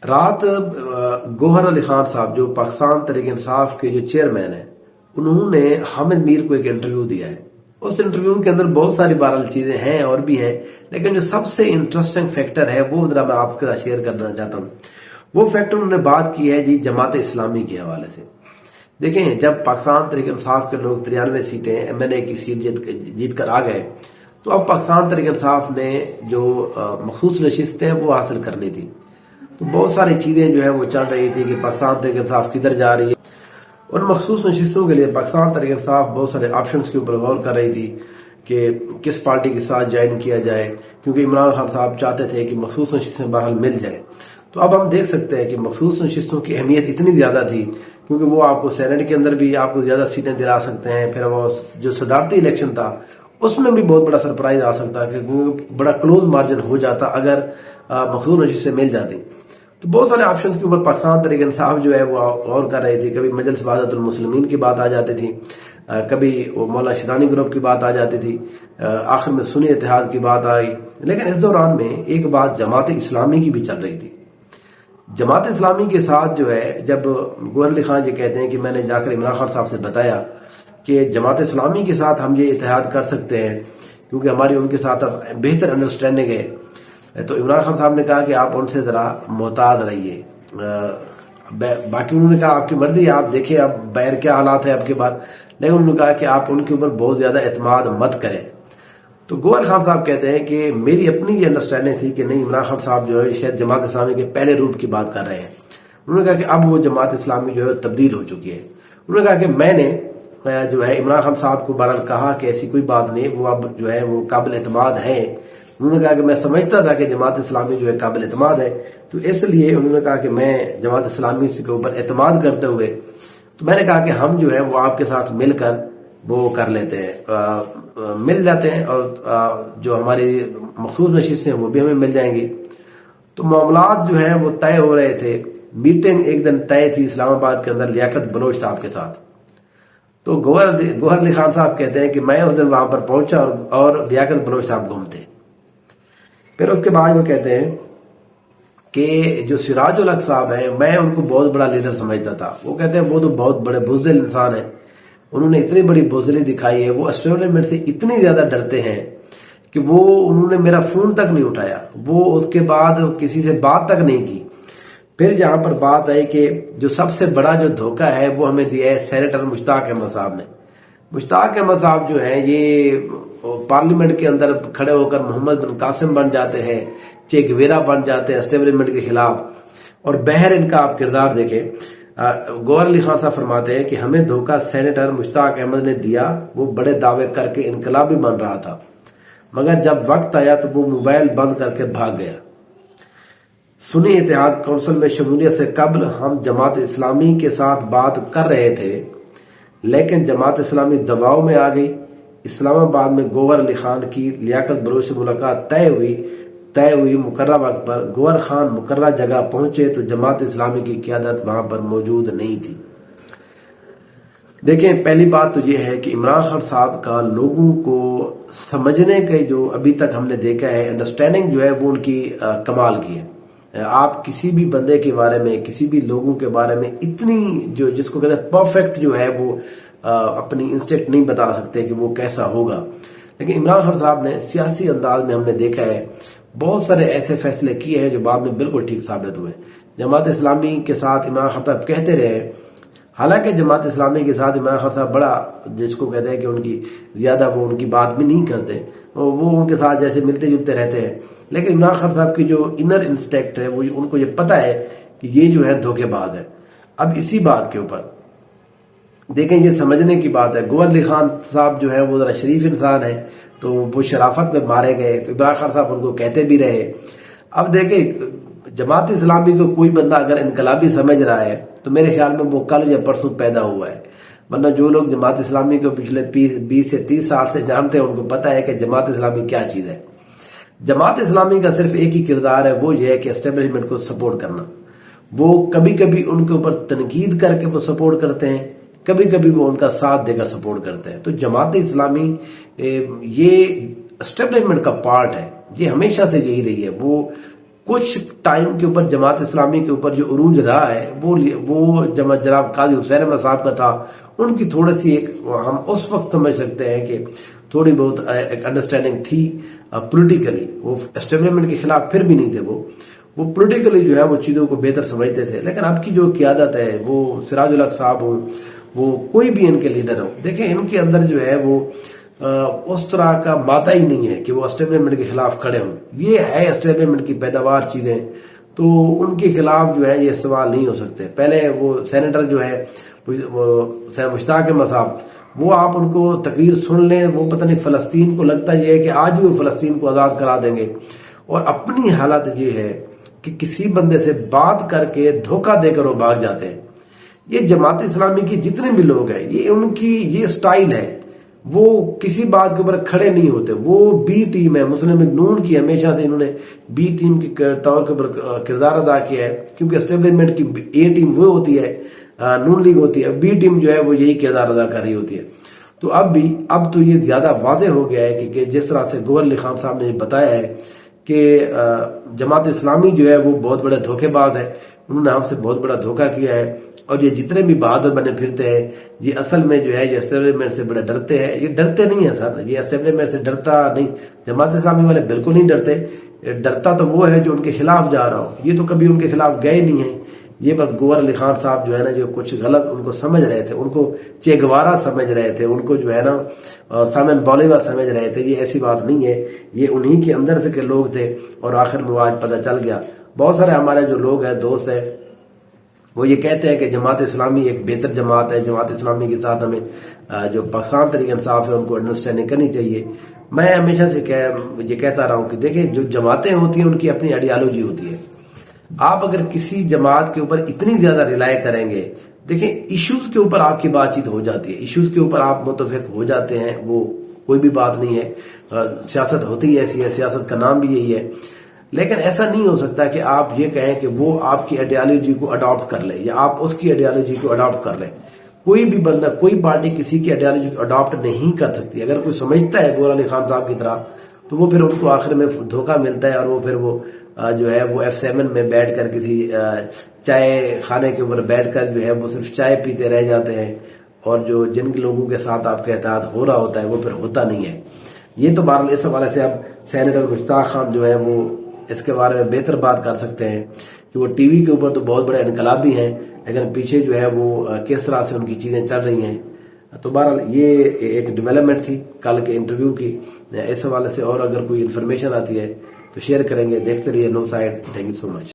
رات گوہر علی خان صاحب جو پاکستان تحریک انصاف کے جو چیئرمین ہیں، انہوں نے حامد میر کو ایک انٹرویو دیا ہے۔ اس انٹرویو کے اندر بہت ساری بہرحال چیزیں ہیں اور بھی ہیں، لیکن جو سب سے انٹرسٹنگ فیکٹر ہے وہ ذرا میں آپ کے ساتھ شیئر کرنا چاہتا ہوں۔ وہ فیکٹر انہوں نے بات کی ہے جی جماعت اسلامی کے حوالے سے۔ دیکھیں، جب پاکستان تحریک انصاف کے لوگ 93 سیٹیں MNA کی سیٹ جیت کر آ گئے، تو اب پاکستان تحریک انصاف نے جو مخصوص نشستیں وہ حاصل کرنی تھی، تو بہت ساری چیزیں جو ہے وہ چل رہی تھی کہ پاکستان تحریک انصاف کدھر جا رہی ہے۔ ان مخصوص نشستوں کے لیے پاکستان تحریک انصاف بہت سارے آپشنز کے اوپر غور کر رہی تھی کہ کس پارٹی کے ساتھ جوائن کیا جائے، کیونکہ عمران خان صاحب چاہتے تھے کہ مخصوص نشستیں بہرحال مل جائیں۔ تو اب ہم دیکھ سکتے ہیں کہ مخصوص نشستوں کی اہمیت اتنی زیادہ تھی، کیونکہ وہ آپ کو سینٹ کے اندر بھی آپ کو زیادہ سیٹیں دلا سکتے ہیں، پھر وہ جو صدارتی الیکشن تھا اس میں بھی بہت بڑا سرپرائز آ سکتا کہ بڑا کلوز مارجن ہو جاتا اگر مخصوص نشستیں مل جاتی۔ تو بہت سارے آپشنز کے اوپر پاکستان تحریک انصاف جو ہے وہ غور کر رہی تھی۔ کبھی مجلس وحدت المسلمین کی بات آ جاتی تھی، کبھی وہ مولا شیطانی گروپ کی بات آ جاتی تھی، آخر میں سنی اتحاد کی بات آئی۔ لیکن اس دوران میں ایک بات جماعت اسلامی کی بھی چل رہی تھی۔ جماعت اسلامی کے ساتھ جو ہے، جب گوہر علی خان جی کہتے ہیں کہ میں نے جا کر عمران خان صاحب سے بتایا کہ جماعت اسلامی کے ساتھ ہم یہ اتحاد کر سکتے ہیں کیونکہ ہماری ان کے ساتھ اب بہتر انڈرسٹینڈنگ ہے، تو عمران خان صاحب نے کہا کہ آپ ان سے ذرا محتاط رہیے۔ باقی انہوں نے کہا آپ کی مرضی، آپ دیکھیں اب باہر کیا حالات ہیں آپ کے بعد، لیکن انہوں نے کہا کہ آپ ان کے اوپر بہت زیادہ اعتماد مت کریں۔ تو گوہر خان صاحب کہتے ہیں کہ میری اپنی یہ انڈرسٹینڈنگ تھی کہ نہیں، عمران خان صاحب جو ہے شاید جماعت اسلامی کے پہلے روپ کی بات کر رہے ہیں۔ انہوں نے کہا کہ اب وہ جماعت اسلامی جو ہے تبدیل ہو چکی ہے۔ انہوں نے کہا کہ میں نے جو ہے عمران خان صاحب کو بہرحال کہا کہ ایسی کوئی بات نہیں، وہ اب جو ہے وہ قابل اعتماد ہیں۔ انہوں نے کہا کہ میں سمجھتا تھا کہ جماعت اسلامی جو ہے قابل اعتماد ہے، تو اس لیے انہوں نے کہا کہ میں جماعت اسلامی کے اوپر اعتماد کرتے ہوئے تو میں نے کہا کہ ہم جو ہے وہ آپ کے ساتھ مل کر وہ کر لیتے ہیں، مل جاتے ہیں، اور جو ہماری مخصوص نشستیں ہیں وہ بھی ہمیں مل جائیں گی۔ تو معاملات جو ہیں وہ طے ہو رہے تھے۔ میٹنگ ایک دن طے تھی اسلام آباد کے اندر لیاقت بلوچ صاحب کے ساتھ۔ تو گوہر علی خان صاحب کہتے ہیں کہ میں اس دن وہاں پر پہنچا اور لیاقت بلوچ صاحب گھومتے۔ پھر اس کے بعد وہ کہتے ہیں کہ جو سراج الحق صاحب ہیں، میں ان کو بہت بڑا لیڈر سمجھتا تھا۔ وہ کہتے ہیں وہ تو بہت بڑے بزدل انسان ہیں، انہوں نے اتنی بڑی بزدلی دکھائی ہے، وہ اسٹیبلشمنٹ سے اتنی زیادہ ڈرتے ہیں کہ انہوں نے میرا فون تک نہیں اٹھایا، وہ اس کے بعد کسی سے بات تک نہیں کی۔ پھر جہاں پر بات آئی کہ جو سب سے بڑا جو دھوکہ ہے وہ ہمیں دیا ہے سینیٹر مشتاق احمد صاحب نے۔ مشتاق احمد صاحب جو ہیں یہ پارلیمنٹ کے اندر کھڑے ہو کر محمد بن قاسم بن جاتے ہیں، چے گویرا بن جاتے ہیں اسٹیبلشمنٹ کے خلاف، اور بہر ان کا آپ کردار دیکھیں۔ گوہر علی خان صاحب فرماتے ہیں کہ ہمیں دھوکہ سینیٹر مشتاق احمد نے دیا، وہ بڑے دعوے کر کے انقلابی بن رہا تھا، مگر جب وقت آیا تو وہ موبائل بند کر کے بھاگ گیا۔ سنی اتحاد کونسل میں شمولیت سے قبل ہم جماعت اسلامی کے ساتھ بات کر رہے تھے، لیکن جماعت اسلامی دباؤ میں آ گئی۔ اسلام آباد میں گوہر علی خان کی لیاقت بلوچ سے ملاقات طے ہوئی مقررہ وقت پر۔ گوہر خان مقررہ جگہ پہنچے تو جماعت اسلامی کی قیادت وہاں پر موجود نہیں تھی۔ دیکھیں، پہلی بات تو یہ ہے کہ عمران خان صاحب کا لوگوں کو سمجھنے کے جو ابھی تک ہم نے دیکھا ہے انڈرسٹینڈنگ جو ہے وہ ان کی کمال کی ہے۔ آپ کسی بھی بندے کے بارے میں، کسی بھی لوگوں کے بارے میں اتنی جو جس کو کہتے ہیں پرفیکٹ جو ہے وہ اپنی انسٹنکٹ نہیں بتا سکتے کہ وہ کیسا ہوگا۔ لیکن عمران خان صاحب نے سیاسی انداز میں ہم نے دیکھا ہے بہت سارے ایسے فیصلے کیے ہیں جو بعد میں بالکل ٹھیک ثابت ہوئے۔ جماعت اسلامی کے ساتھ عمران خان صاحب کہتے رہے، حالانکہ جماعت اسلامی کے ساتھ عمران خان صاحب بڑا جس کو کہتے ہیں کہ ان کی زیادہ وہ ان کی بات بھی نہیں کرتے، وہ ان کے ساتھ جیسے ملتے جلتے رہتے ہیں، لیکن عمران خان صاحب کی جو انر انسٹیکٹ ہے وہ ان کو یہ پتا ہے کہ یہ جو ہے دھوکے باز ہے۔ اب اسی بات کے اوپر دیکھیں، یہ سمجھنے کی بات ہے۔ گوہر علی خان صاحب جو ہے وہ ذرا شریف انسان ہے، تو وہ شرافت میں مارے گئے، تو عمران خان صاحب ان کو کہتے بھی رہے۔ اب دیکھیں، جماعت اسلامی کو کوئی بندہ اگر انقلابی سمجھ رہا ہے تو میرے خیال میں وہ کل یا پرسوں پیدا ہوا ہے، ورنہ جو لوگ جماعت اسلامی کو پچھلے 20 سے 30 سال سے جانتے ہیں ان کو پتا ہے کہ جماعت اسلامی کیا چیز ہے۔ جماعت اسلامی کا صرف ایک ہی کردار ہے، وہ یہ ہے کہ اسٹیبلشمنٹ کو سپورٹ کرنا۔ وہ کبھی کبھی ان کے اوپر تنقید کر کے وہ سپورٹ کرتے ہیں، کبھی کبھی وہ ان کا ساتھ دے کر سپورٹ کرتے ہیں۔ تو جماعت اسلامی یہ اسٹیبلشمنٹ کا پارٹ ہے، یہ ہمیشہ سے یہی رہی ہے۔ وہ کچھ ٹائم کے اوپر جماعت اسلامی کے اوپر جو عروج رہا ہے وہ جناب قاضی حسین احمد صاحب کا تھا. ان کی تھوڑی سی ایک ہم اس وقت سمجھ سکتے ہیں کہ تھوڑی بہت ایک انڈرسٹینڈنگ تھی پولیٹیکلی. وہ اسٹیبلشمنٹ کے خلاف پھر بھی نہیں تھے, وہ پولیٹیکلی جو ہے وہ چیزوں کو بہتر سمجھتے تھے. لیکن اب کی جو قیادت ہے, وہ سراج الحق صاحب ہو, وہ کوئی بھی ان کے لیڈر ہو, دیکھیں ان کے اندر جو ہے وہ اس طرح کا مادہ ہی نہیں ہے کہ وہ اسٹیبلشمنٹ کے خلاف کھڑے ہوں. یہ ہے اسٹیبلشمنٹ کی پیداوار چیزیں, تو ان کے خلاف جو ہے یہ سوال نہیں ہو سکتے. پہلے وہ سینیٹر جو ہے مشتاق احمد صاحب, وہ آپ ان کو تقریر سن لیں, وہ پتہ نہیں فلسطین کو لگتا یہ ہے کہ آج بھی وہ فلسطین کو آزاد کرا دیں گے, اور اپنی حالت یہ ہے کہ کسی بندے سے بات کر کے دھوکہ دے کر وہ بھاگ جاتے ہیں. یہ جماعت اسلامی کی جتنے بھی لوگ ہیں, یہ ان کی یہ سٹائل ہے, وہ کسی بات کے اوپر کھڑے نہیں ہوتے. وہ بی ٹیم ہے مسلم لیگ نون کی, ہمیشہ سے انہوں نے بی ٹیم کے طور کے اوپر کردار ادا کیا ہے, کیونکہ اسٹیبلشمنٹ کی اے ٹیم وہ ہوتی ہے, نون لیگ ہوتی ہے, بی ٹیم جو ہے وہ یہی کردار ادا کر رہی ہوتی ہے. تو اب تو یہ زیادہ واضح ہو گیا ہے کہ جس طرح سے گوہر علی خان صاحب نے بتایا ہے کہ جماعت اسلامی جو ہے وہ بہت بڑے دھوکے باز ہے, انہوں نے ہم سے بہت بڑا دھوکہ کیا ہے, اور یہ جتنے بھی بہادر بنے پھرتے ہیں یہ اصل میں جو ہے یہ اسٹیبلشمنٹ سے بڑے ڈرتے ہیں. یہ ڈرتے نہیں ہیں سر, یہ اسٹیبلشمنٹ سے ڈرتا نہیں. جماعت اسلامی والے بالکل نہیں ڈرتے. ڈرتا تو وہ ہے جو ان کے خلاف جا رہا ہو, یہ تو کبھی ان کے خلاف گئے نہیں ہیں. یہ بس گوہر علی خان صاحب جو ہے نا, جو کچھ غلط ان کو سمجھ رہے تھے, ان کو چے گوارا سمجھ رہے تھے, ان کو جو ہے نا سامن بالیور سمجھ رہے تھے. یہ ایسی بات نہیں ہے, یہ انہی کے اندر سے کے لوگ تھے, اور آخر میں آج پتہ چل گیا. بہت سارے ہمارے جو لوگ ہیں, دوست ہیں, وہ یہ کہتے ہیں کہ جماعت اسلامی ایک بہتر جماعت ہے, جماعت اسلامی کے ساتھ ہمیں جو پاکستان تحریک انصاف ہے ان کو انڈرسٹینڈنگ کرنی چاہیے. میں ہمیشہ سے یہ کہتا رہا ہوں کہ دیکھیں جو جماعتیں ہوتی ہیں ان کی اپنی آئیڈیالوجی ہوتی ہے. آپ اگر کسی جماعت کے اوپر اتنی زیادہ ریلائی کریں گے, دیکھیں ایشوز کے اوپر آپ کی بات چیت ہو جاتی ہے, ایشوز کے اوپر آپ متفق ہو جاتے ہیں, وہ کوئی بھی بات نہیں ہے. سیاست ہوتی ہے ایسی ہے, سیاست کا نام بھی یہی ہے. لیکن ایسا نہیں ہو سکتا کہ آپ یہ کہیں کہ وہ آپ کی آئیڈیالوجی کو اڈاپٹ کر لے, یا آپ اس کی آئیڈیالوجی کو اڈاپٹ کر لیں. کوئی بھی بندہ, کوئی پارٹی کسی کی آئیڈیالوجی کو اڈاپٹ نہیں کر سکتی. اگر کوئی سمجھتا ہے گوہر علی خان صاحب کی طرح, تو وہ پھر ان کو آخر میں دھوکہ ملتا ہے, اور وہ پھر وہ جو ہے وہ F7 میں بیٹھ کر کسی چائے خانے کے اوپر بیٹھ کر جو ہے وہ صرف چائے پیتے رہ جاتے ہیں, اور جو جن لوگوں کے ساتھ آپ کا اتحاد ہو رہا ہوتا ہے وہ پھر ہوتا نہیں ہے. یہ تو بہرحال اس حوالے سے اب سینیٹر مشتاق خان جو ہے وہ اس کے بارے میں بہتر بات کر سکتے ہیں کہ وہ ٹی وی کے اوپر تو بہت بڑے انقلابی ہیں, لیکن پیچھے جو ہے وہ کس طرح سے ان کی چیزیں چل رہی ہیں. تو بہرحال یہ ایک ڈیولپمنٹ تھی کل کے انٹرویو کی. اس حوالے سے اور اگر کوئی انفارمیشن آتی ہے تو شیئر کریں گے. دیکھتے رہیے no side. Thank you so much.